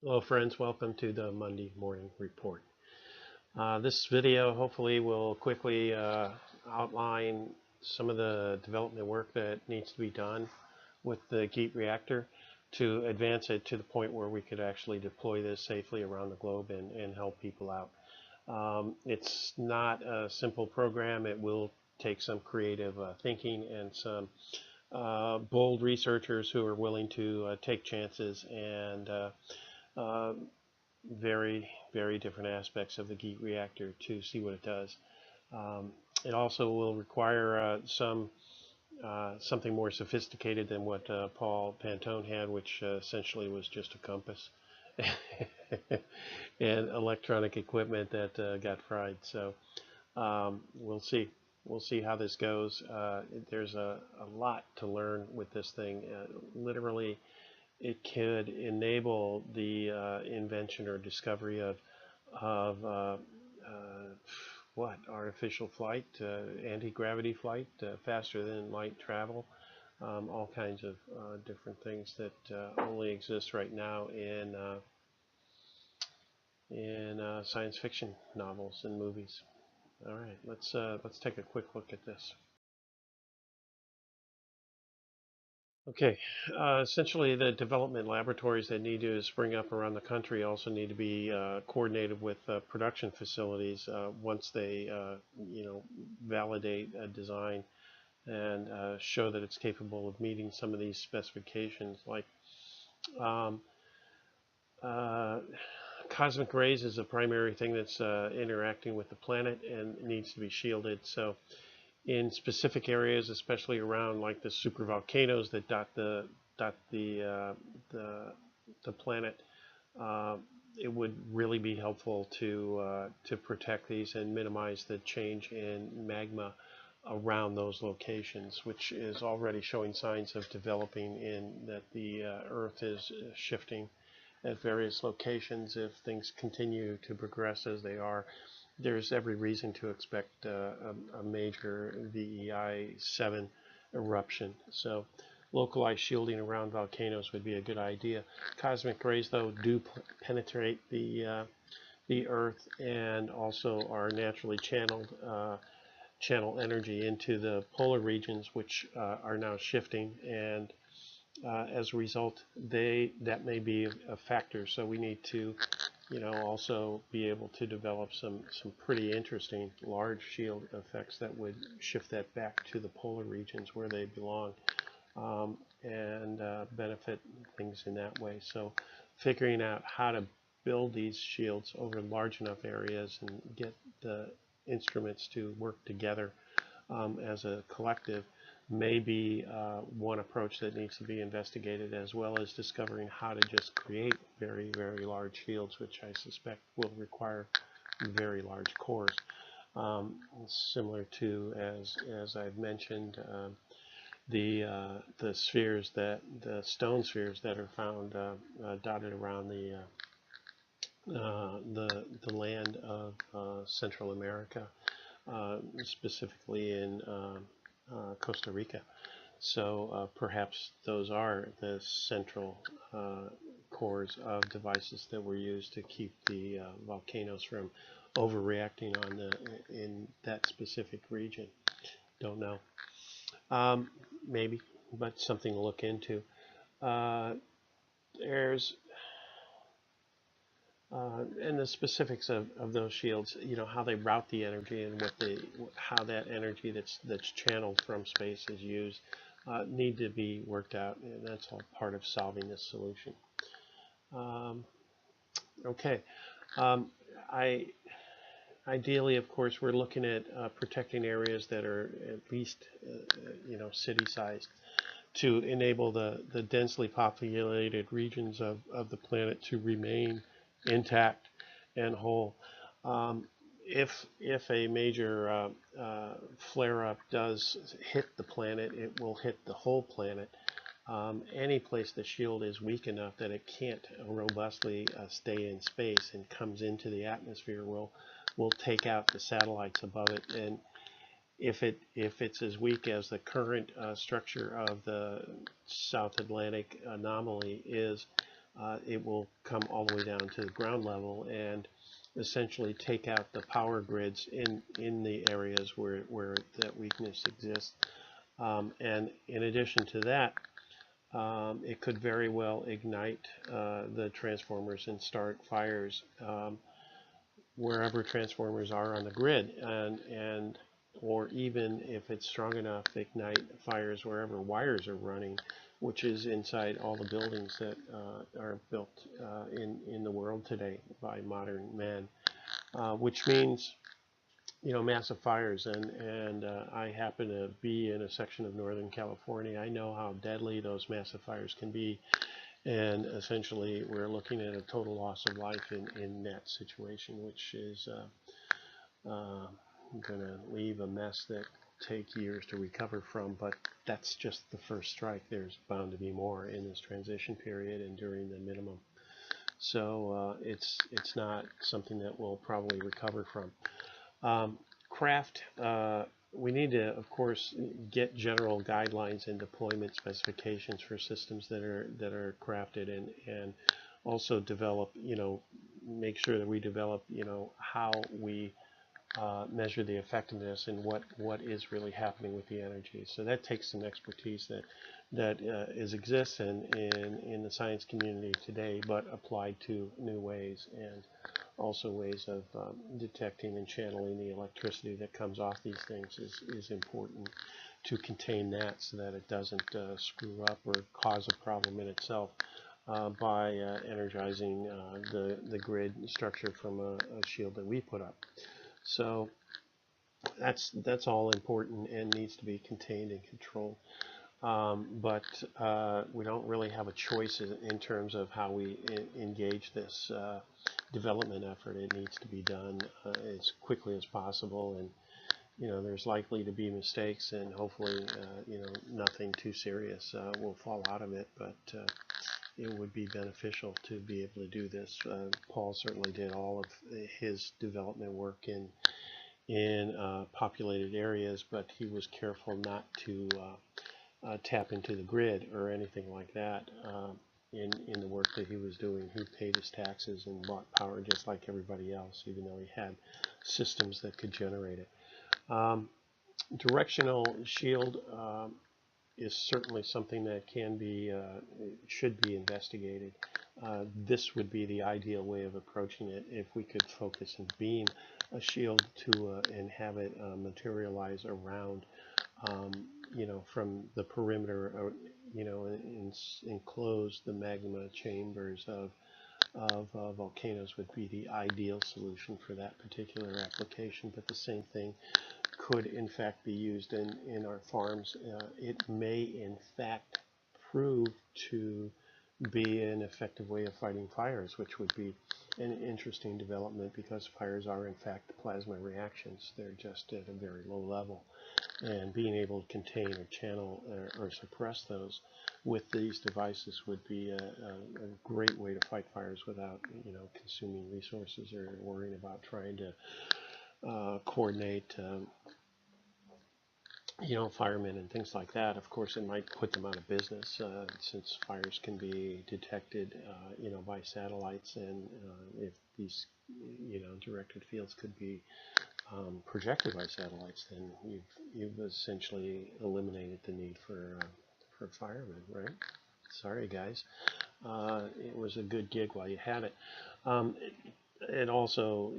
Hello friends, welcome to the Monday Morning Report. This video hopefully will quickly outline some of the development work that needs to be done with the GEAT reactor to advance it to the point where we could actually deploy this safely around the globe and help people out. It's not a simple program. It will take some creative thinking and some bold researchers who are willing to take chances and uh, very different aspects of the GEAT reactor to see what it does. Um, it also will require something more sophisticated than what Paul Pantone had, which essentially was just a compass and electronic equipment that got fried. So we'll see. We'll see how this goes. There's a lot to learn with this thing. Literally, it could enable the invention or discovery of what artificial flight, anti-gravity flight, faster than light travel, all kinds of different things that only exist right now in science fiction novels and movies. All right, let's take a quick look at this. Okay, essentially the development laboratories that need to spring up around the country also need to be coordinated with production facilities once they, validate a design and show that it's capable of meeting some of these specifications. Like um, uh, cosmic rays is a primary thing that's interacting with the planet and needs to be shielded. So in specific areas, especially around like the supervolcanoes that dot the the planet, uh, it would really be helpful to protect these and minimize the change in magma around those locations, which is already showing signs of developing in that the Earth is shifting at various locations. If things continue to progress as they are, there's every reason to expect a major VEI 7 eruption. So localized shielding around volcanoes would be a good idea. Cosmic rays, though, do penetrate the Earth and also are naturally channel energy into the polar regions, which are now shifting, and as a result, that may be a factor. So we need to, also be able to develop some pretty interesting large shield effects that would shift that back to the polar regions where they belong, and benefit things in that way. So figuring out how to build these shields over large enough areas and get the instruments to work together as a collective may be one approach that needs to be investigated, as well as discovering how to just create very large fields, which I suspect will require very large cores. Similar to, as I've mentioned, the spheres the stone spheres that are found dotted around the land of Central America, specifically in Costa Rica. So perhaps those are the central cores of devices that were used to keep the volcanoes from overreacting in that specific region. Don't know. Um, Maybe, but something to look into. Uh, there's and the specifics of those shields, how they route the energy and how that energy that's channeled from space is used, need to be worked out, and that's all part of solving this solution. Um, okay, um, I ideally, of course, we're looking at protecting areas that are at least, city-sized to enable the densely populated regions of the planet to remain intact and whole. Um, if a major flare-up does hit the planet, it will hit the whole planet. Any place the shield is weak enough that it can't robustly stay in space and comes into the atmosphere will take out the satellites above it. And if it's as weak as the current structure of the South Atlantic anomaly is, it will come all the way down to the ground level and essentially take out the power grids in the areas where that weakness exists. And in addition to that, it could very well ignite the transformers and start fires wherever transformers are on the grid, and or even if it's strong enough, ignite fires wherever wires are running, which is inside all the buildings that are built in the world today by modern men, which means massive fires. And I happen to be in a section of Northern California. I know how deadly those massive fires can be, and essentially we're looking at a total loss of life in that situation, which is going to leave a mess that take years to recover from. But that's just the first strike. There's bound to be more in this transition period and during the minimum. So it's not something that we'll probably recover from. Craft, we need to, of course, get general guidelines and deployment specifications for systems that are crafted, and also develop, make sure that we develop, how we measure the effectiveness and what is really happening with the energy. So that takes some expertise that exists in the science community today, but applied to new ways, and also ways of detecting and channeling the electricity that comes off these things is important to contain that, so that it doesn't screw up or cause a problem in itself by energizing the grid structure from a shield that we put up. So that's all important and needs to be contained and controlled. But we don't really have a choice in terms of how we engage this development effort. It needs to be done as quickly as possible, and there's likely to be mistakes, and hopefully nothing too serious will fall out of it. But it would be beneficial to be able to do this. Paul certainly did all of his development work in populated areas, but he was careful not to tap into the grid or anything like that. In the work that he was doing, he paid his taxes and bought power just like everybody else, even though he had systems that could generate it. Directional shield is certainly something that should be investigated. This would be the ideal way of approaching it if we could focus and beam a shield and have it materialize around, from the perimeter, enclose the magma chambers of volcanoes would be the ideal solution for that particular application. But the same thing could in fact be used in our farms. It may in fact prove to be an effective way of fighting fires, which would be an interesting development, because fires are in fact plasma reactions. They're just at a very low level, and being able to contain or channel or suppress those with these devices would be a great way to fight fires without consuming resources or worrying about trying to coordinate firemen and things like that. Of course, it might put them out of business, since fires can be detected, by satellites, and if these, directed fields could be projected by satellites, then you've essentially eliminated the need for firemen, right? Sorry, guys. It was a good gig while you had it. And also,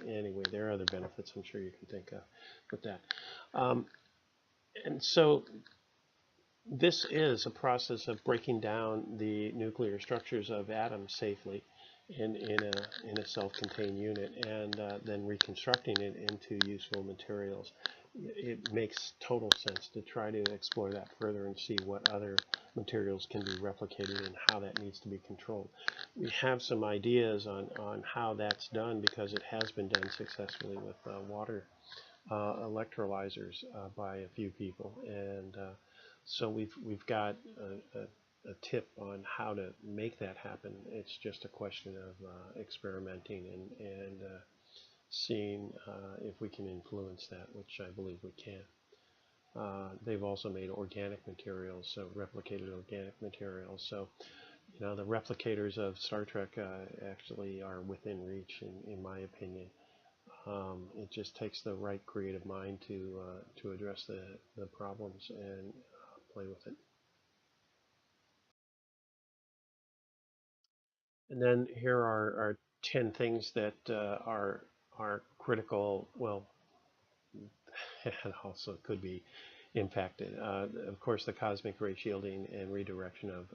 anyway, there are other benefits I'm sure you can think of with that. Um, and so this is a process of breaking down the nuclear structures of atoms safely in a self-contained unit, and then reconstructing it into useful materials. It makes total sense to try to explore that further and see what other materials can be replicated and how that needs to be controlled. We have some ideas on how that's done, because it has been done successfully with water electrolyzers by a few people, and so we've got a tip on how to make that happen. It's just a question of experimenting and seeing if we can influence that, which I believe we can. they've also made organic materials, so replicated organic materials. So, the replicators of Star Trek actually are within reach, in my opinion. It just takes the right creative mind to address the problems and play with it. And then here are 10 things that are critical. Well, and also could be impacted. Of course, the cosmic ray shielding and redirection of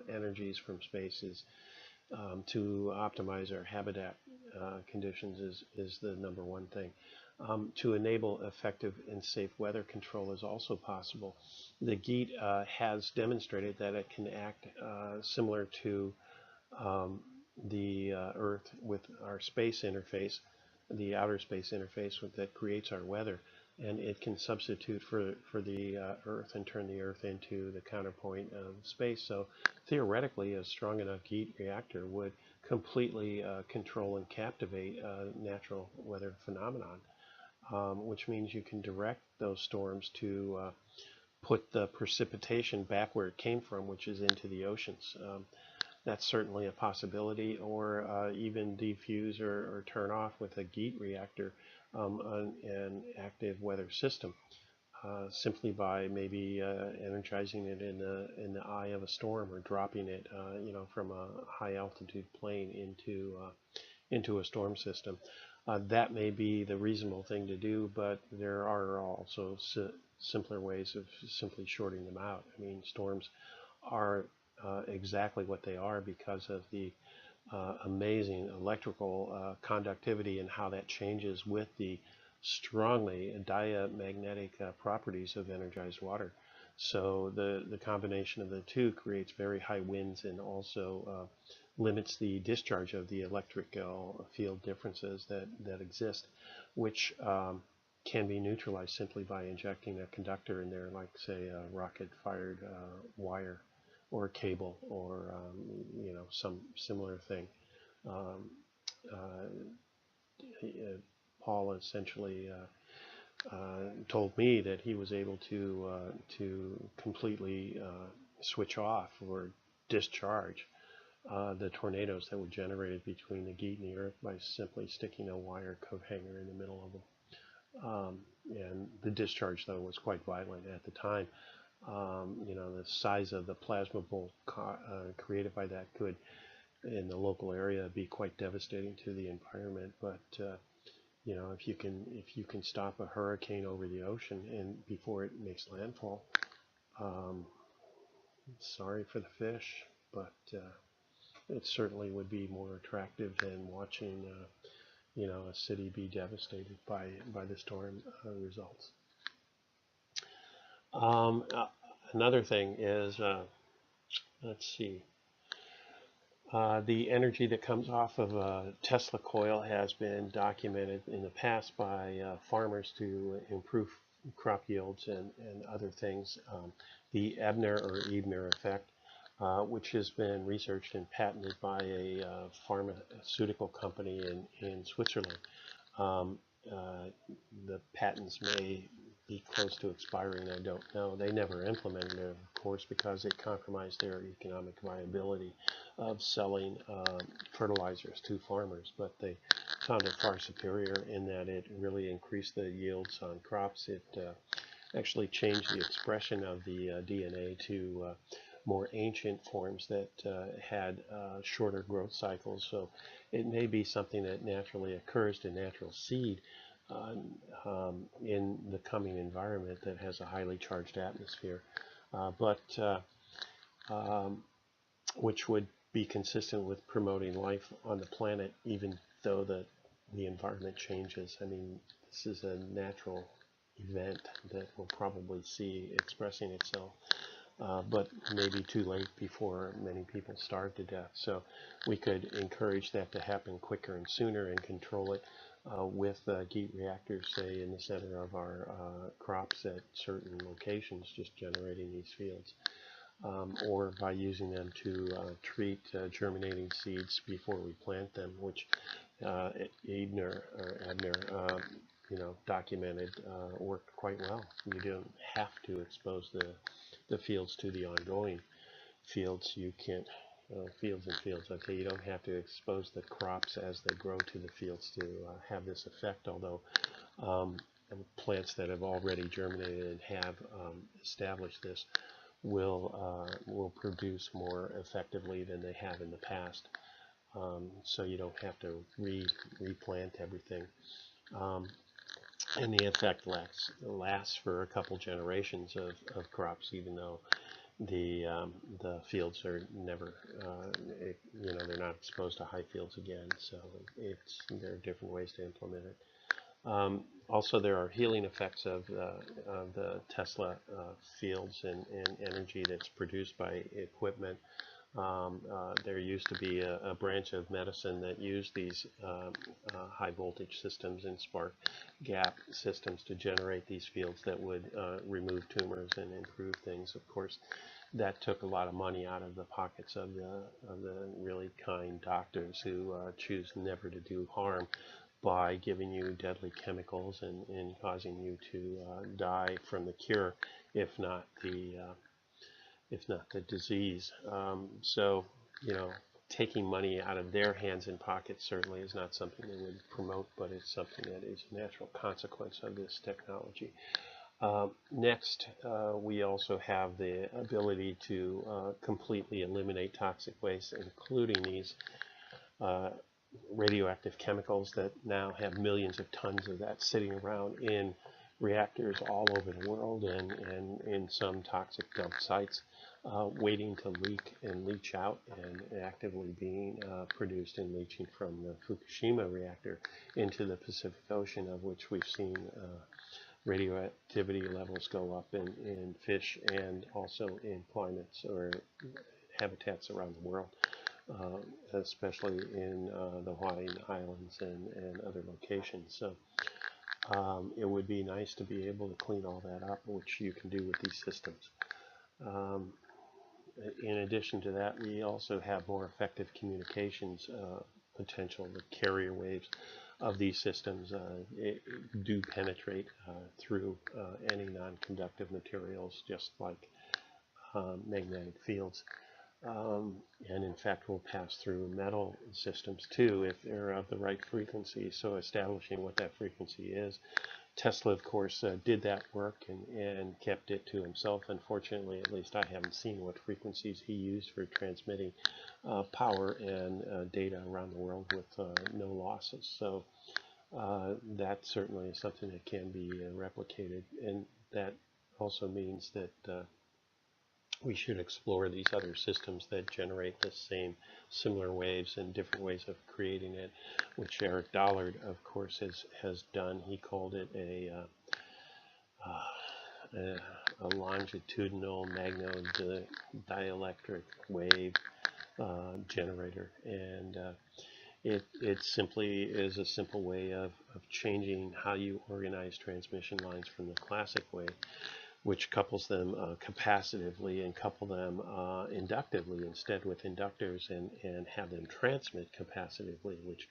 energies from space is to optimize our habitat conditions is the number one thing. To enable effective and safe weather control is also possible. The GEAT has demonstrated that it can act similar to um, the Earth with our space interface, the outer space interface that creates our weather, and it can substitute for the Earth and turn the Earth into the counterpoint of space. So theoretically, a strong enough heat reactor would completely control and captivate natural weather phenomenon, which means you can direct those storms to put the precipitation back where it came from, which is into the oceans. That's certainly a possibility, or even defuse or turn off with a GEAT reactor an active weather system, simply by maybe energizing it in the eye of a storm, or dropping it, from a high altitude plane into a storm system. That may be the reasonable thing to do, but there are also simpler ways of simply shorting them out. I mean, storms are exactly what they are because of the amazing electrical conductivity and how that changes with the strongly diamagnetic properties of energized water. So the combination of the two creates very high winds and also limits the discharge of the electric field differences that exist, which can be neutralized simply by injecting a conductor in there, like say a rocket-fired wire or cable, or some similar thing. Um, uh, Paul essentially told me that he was able to completely switch off or discharge the tornadoes that were generated between the GEAT and the Earth by simply sticking a wire coat hanger in the middle of them. And the discharge, though, was quite violent at the time. The size of the plasma bolt created by that could, in the local area, be quite devastating to the environment. But if you can stop a hurricane over the ocean and before it makes landfall, um, sorry for the fish, but it certainly would be more attractive than watching a city be devastated by the storm results. Um, uh, Another thing is, let's see, the energy that comes off of a Tesla coil has been documented in the past by farmers to improve crop yields and other things. The Ebner effect, which has been researched and patented by a pharmaceutical company in Switzerland. Um, uh, the patents may be close to expiring. I don't know. They never implemented it, of course, because it compromised their economic viability of selling fertilizers to farmers. But they found it far superior in that it really increased the yields on crops. It actually changed the expression of the DNA to more ancient forms that had shorter growth cycles. So it may be something that naturally occurs to natural seed uh, in the coming environment that has a highly charged atmosphere, but um, which would be consistent with promoting life on the planet, even though the environment changes. I mean, this is a natural event that we'll probably see expressing itself, but maybe too late before many people starve to death. So we could encourage that to happen quicker and sooner and control it with GEAT reactors, say, in the center of our crops at certain locations, just generating these fields. Or by using them to treat germinating seeds before we plant them, which Abner documented, worked quite well. You don't have to expose the fields to the ongoing fields. You can't fields and fields. Okay, you don't have to expose the crops as they grow to the fields to have this effect. Although um, plants that have already germinated and have established this will produce more effectively than they have in the past. So you don't have to replant everything. Um, and the effect lasts for a couple generations of crops, even though the fields are never, they're not exposed to high fields again. So there are different ways to implement it. Also, there are healing effects of the Tesla fields and energy that's produced by equipment. There used to be a branch of medicine that used these high voltage systems and spark gap systems to generate these fields that would remove tumors and improve things. Of course, that took a lot of money out of the pockets of the really kind doctors who choose never to do harm by giving you deadly chemicals and causing you to die from the cure, if not the disease. So, you know, taking money out of their hands and pockets certainly is not something they would promote, but it's something that is a natural consequence of this technology. Next, we also have the ability to completely eliminate toxic waste, including these uh, radioactive chemicals that now have millions of tons of that sitting around in reactors all over the world and in some toxic dump sites, waiting to leak and leach out and actively being produced and leaching from the Fukushima reactor into the Pacific Ocean, of which we've seen radioactivity levels go up in fish and also in climates or habitats around the world, especially in the Hawaiian Islands and other locations. So it would be nice to be able to clean all that up, which you can do with these systems. Um, in addition to that, we also have more effective communications potential. The carrier waves of these systems do penetrate through any non-conductive materials, just like magnetic fields. And in fact will pass through metal systems too if they're of the right frequency. So establishing what that frequency is. Tesla, of course, did that work and kept it to himself. Unfortunately, at least I haven't seen what frequencies he used for transmitting power and data around the world with no losses. So that certainly is something that can be replicated. And that also means that we should explore these other systems that generate the same similar waves and different ways of creating it, which Eric Dollard, of course, has done. He called it a longitudinal dielectric wave generator, and it simply is a simple way of changing how you organize transmission lines from the classic way, which couples them capacitively and couple them inductively instead with inductors and have them transmit capacitively, which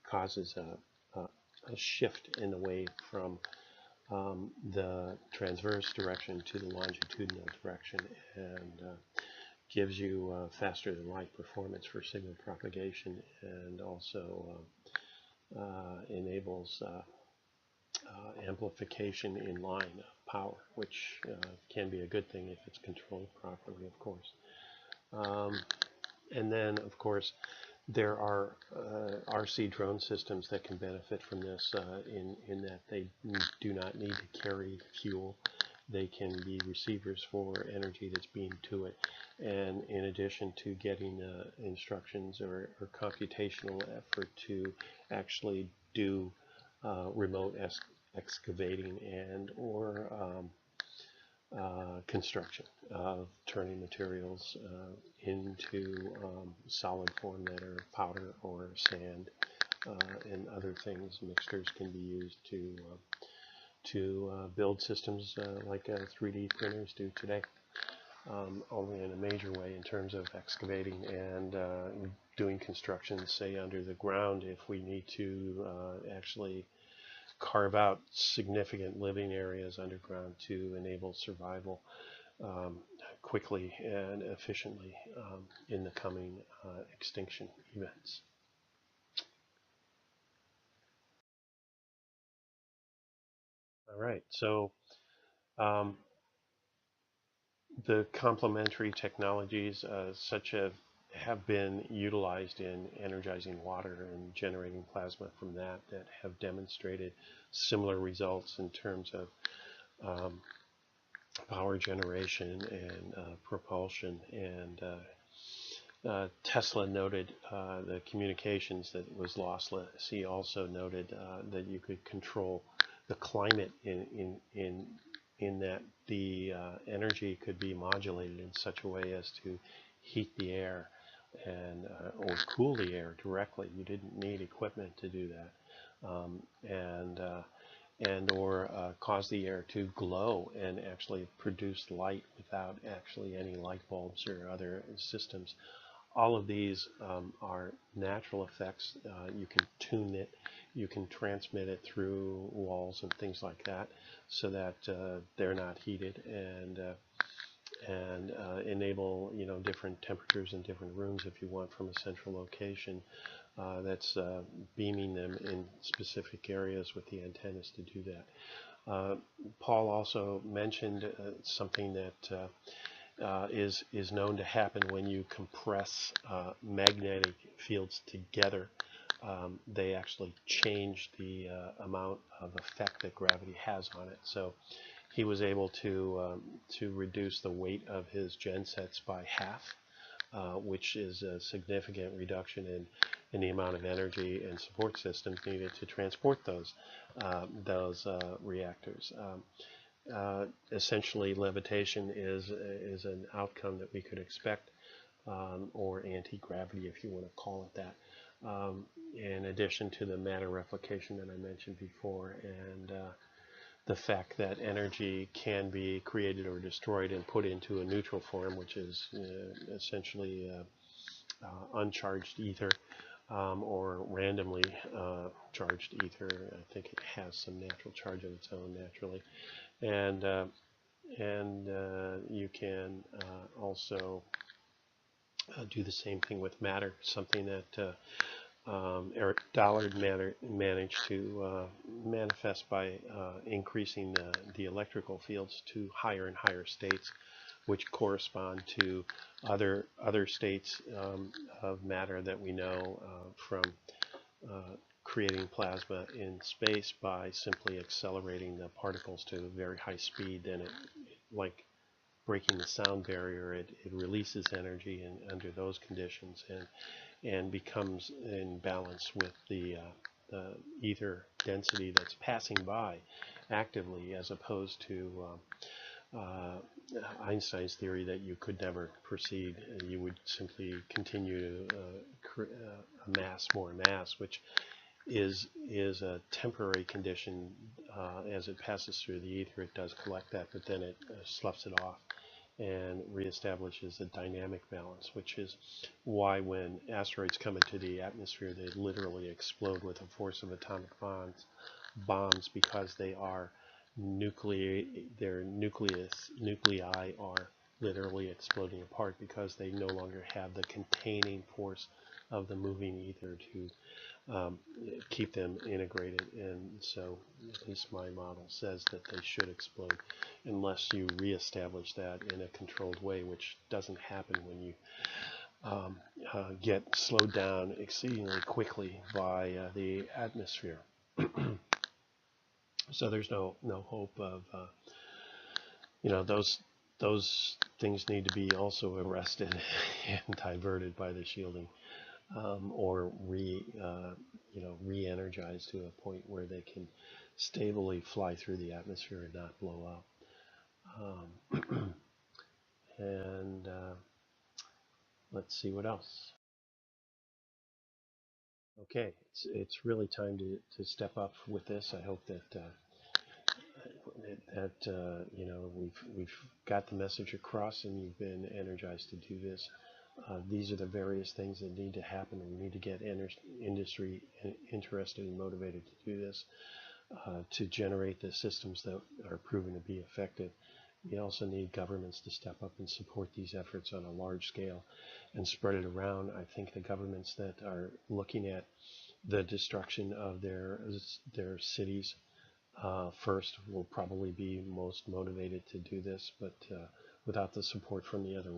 causes a shift in the wave from the transverse direction to the longitudinal direction, and gives you faster than light performance for signal propagation, and also enables amplification in line of power, which can be a good thing if it's controlled properly, of course. Um, and then, of course, there are RC drone systems that can benefit from this in that they do not need to carry fuel. They can be receivers for energy that's beamed to it. And in addition to getting instructions or computational effort to actually do remote excavating and or construction of turning materials into solid form that are powder or sand and other things. Mixtures can be used to build systems like 3D printers do today, only in a major way in terms of excavating and doing construction, say under the ground, if we need to actually carve out significant living areas underground to enable survival um, quickly and efficiently in the coming extinction events. All right, so um, the complementary technologies such as have been utilized in energizing water and generating plasma from that have demonstrated similar results in terms of um, power generation and propulsion. And Tesla noted the communications that was lossless. He also noted that you could control the climate in that the energy could be modulated in such a way as to heat the air and or cool the air directly. You didn't need equipment to do that, and or cause the air to glow and actually produce light without actually any light bulbs or other systems. All of these are natural effects. You can tune it, you can transmit it through walls and things like that, so that they're not heated and enable different temperatures in different rooms if you want from a central location that's beaming them in specific areas with the antennas to do that. Paul also mentioned something that is known to happen when you compress magnetic fields together. They actually change the amount of effect that gravity has on it. So he was able to reduce the weight of his gensets by half, which is a significant reduction in the amount of energy and support systems needed to transport those reactors. Essentially, levitation is an outcome that we could expect, or anti-gravity, if you want to call it that. In addition to the matter replication that I mentioned before, and the fact that energy can be created or destroyed and put into a neutral form, which is essentially uncharged ether, or randomly charged ether. I think it has some natural charge of its own naturally, and you can also do the same thing with matter, something that Eric Dollard managed to manifest by increasing the electrical fields to higher and higher states, which correspond to other states of matter that we know from creating plasma in space by simply accelerating the particles to a very high speed. Then like breaking the sound barrier, it releases energy under those conditions and becomes in balance with the ether density that's passing by actively, as opposed to Einstein's theory that you could never proceed. You would simply continue to amass more mass, which is a temporary condition. As it passes through the ether, it does collect that, but then it sloughs it off and reestablishes a dynamic balance, which is why when asteroids come into the atmosphere, they literally explode with the force of atomic bombs, because they are their nuclei are literally exploding apart, because they no longer have the containing force of the moving ether to keep them integrated. And so at least my model says that they should explode unless you reestablish that in a controlled way, which doesn't happen when you get slowed down exceedingly quickly by the atmosphere. So there's no hope of those things need to be also arrested and diverted by the shielding, or re-energized to a point where they can stably fly through the atmosphere and not blow up. And let's see what else. Okay, it's really time to step up with this. I hope that we've got the message across and you've been energized to do this. These are the various things that need to happen. We need to get industry interested and motivated to do this. to generate the systems that are proven to be effective. We also need governments to step up and support these efforts on a large scale and spread it around. I think the governments that are looking at the destruction of their cities first will probably be most motivated to do this, but without the support from the other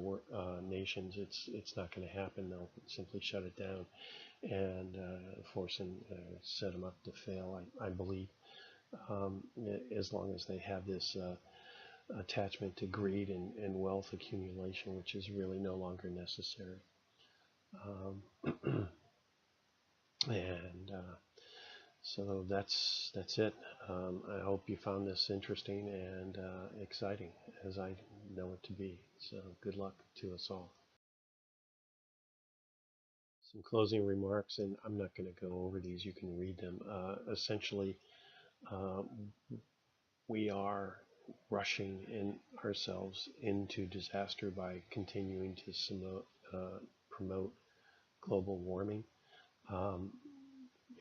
nations, it's not going to happen. They'll simply shut it down and force and set them up to fail. I believe, as long as they have this attachment to greed and wealth accumulation, which is really no longer necessary. Um, and So that's it. I hope you found this interesting and exciting, as I know it to be. So good luck to us all. Some closing remarks, and I'm not going to go over these. You can read them. Essentially, uh, we are rushing in ourselves into disaster by continuing to promote global warming. Um,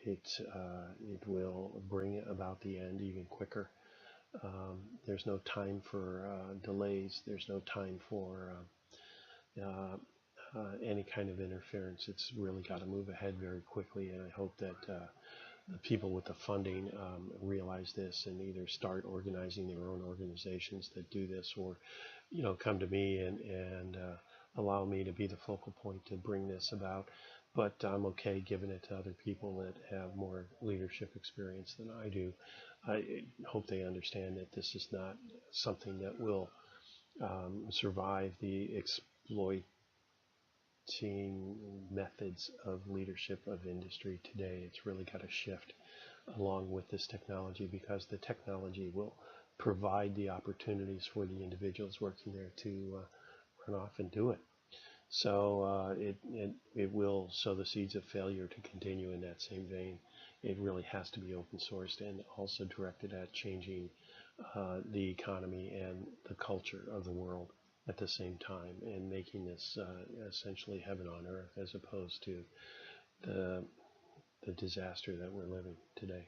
it will bring about the end even quicker. There's no time for delays. There's no time for any kind of interference. It's really got to move ahead very quickly, and I hope that the people with the funding realize this and either start organizing their own organizations that do this, or come to me and allow me to be the focal point to bring this about. But I'm okay giving it to other people that have more leadership experience than I do. I hope they understand that this is not something that will survive the exploiting methods of leadership of industry today. It's really got to shift along with this technology, because the technology will provide the opportunities for the individuals working there to run off and do it. So it will sow the seeds of failure to continue in that same vein. It really has to be open sourced and also directed at changing the economy and the culture of the world at the same time, and making this essentially heaven on earth as opposed to the disaster that we're living today.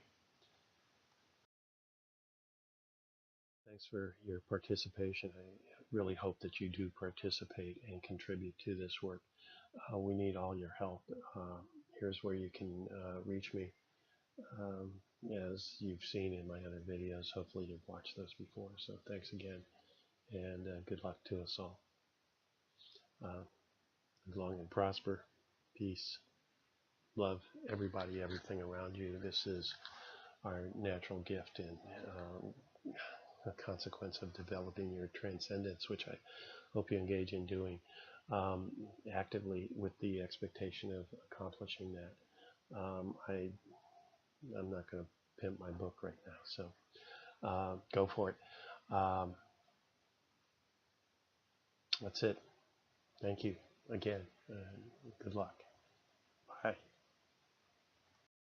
Thanks for your participation. I really hope that you do participate and contribute to this work. We need all your help. Here's where you can reach me. Um, as you've seen in my other videos, hopefully you've watched those before. So thanks again, and good luck to us all. Live long and prosper. Peace. Love everybody, everything around you. This is our natural gift and a consequence of developing your transcendence, which I hope you engage in doing um, actively with the expectation of accomplishing that. I'm not going to pimp my book right now, so go for it. That's it. Thank you again. Good luck. Bye.